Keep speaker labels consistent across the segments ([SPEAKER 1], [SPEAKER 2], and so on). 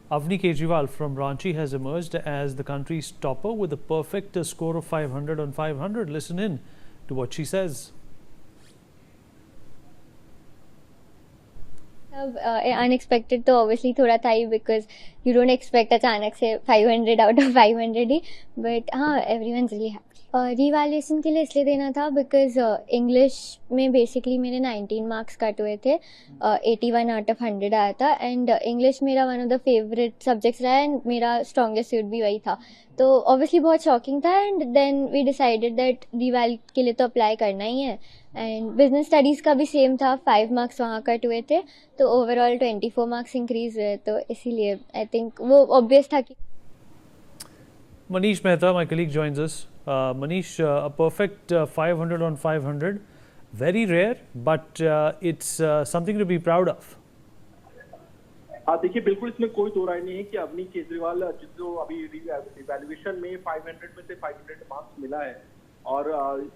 [SPEAKER 1] Avni Kejriwal from Ranchi has emerged as the country's topper with a perfect score of 500 on 500. Listen in to what she says.
[SPEAKER 2] Unexpected तो obviously थोड़ा था ही, because you don't expect अचानक से 500 out of 500 he, but हाँ everyone really happy. Revaluation के लिए इसलिए देना था बिकॉज इंग्लिश में बेसिकली मेरे 19 मार्क्स कट हुए थे, 81 आउट ऑफ 100 आया था, एंड इंग्लिश मेरा one of the favourite subjects रहा एंड मेरा स्ट्रॉन्गेस्ट सूट भी वही था, तो ऑब्वियसली बहुत शॉकिंग था। And then we decided that reval के लिए तो अप्लाई करना ही है, एंड बिजनेस स्टडीज़ का भी सेम था, 5 मार्क्स वहाँ कट हुए थे, तो ओवरऑल 24 मार्क्स इंक्रीज हुए, तो इसीलिए आई थिंक वो ऑब्वियस था कि।
[SPEAKER 1] Manish Mehta, my colleague, joins us. Manish, a perfect 500 on 500, very rare, but it's something to be proud of.
[SPEAKER 3] हाँ देखिए, बिल्कुल इसमें कोई दो राय नहीं है कि अवनी केजरीवाल जिसको अभी इवैल्यूएशन में 500 में से 500 मार्क्स मिला है, और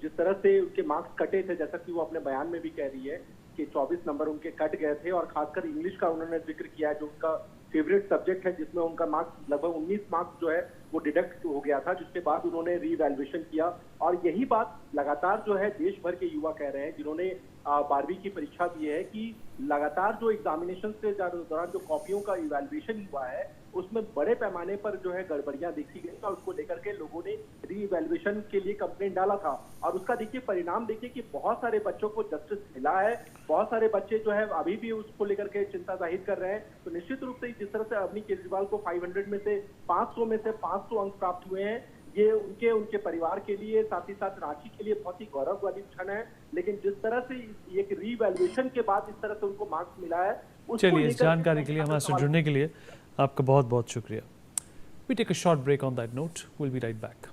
[SPEAKER 3] जिस तरह से उनके मार्क्स कटे थे, जैसा कि वो अपने बयान में भी कह रही है कि 24 नंबर उनके कट गए थे, और खासकर इंग्लिश का उन्होंने जिक्र किया है जो उनका फेवरेट सब्जेक्ट है, जिसमें उनका मार्क्स लगभग 19 मार्क्स जो है वो डिडक्ट हो गया था, जिसके बाद उन्होंने रीवैल्यूएशन किया। और यही बात लगातार जो है देश भर के युवा कह रहे हैं जिन्होंने 12वीं की परीक्षा दी है, कि लगातार जो एग्जामिनेशन के दौरान जो कॉपियों का इवैल्यूएशन हुआ है उसमें बड़े पैमाने पर जो है गड़बड़ियां देखी गई, और उसको लेकर के लोगों ने रीवैल्यूएशन के लिए कंप्लेंट डाला था, और उसका देखिए परिणाम देखिए कि बहुत सारे बच्चों को जस्टिस मिला है, बहुत सारे बच्चे जो है अभी भी उसको लेकर के चिंता जाहिर कर रहे हैं। तो निश्चित रूप से जिस तरह से अवनी केजरीवाल को 500 में से 500 अंक प्राप्त हुए हैं, ये उनके परिवार के लिए, साथ ही साथ रांची के लिए बहुत ही गौरव वाली क्षण है। लेकिन जिस तरह से एक रीवैल्यूएशन के बाद इस तरह से उनको मार्क्स मिला है,
[SPEAKER 1] चलिए, इस जानकारी के लिए हमारे साथ जुड़ने के लिए आपका बहुत बहुत शुक्रिया। We take a short break on that note, will be right back.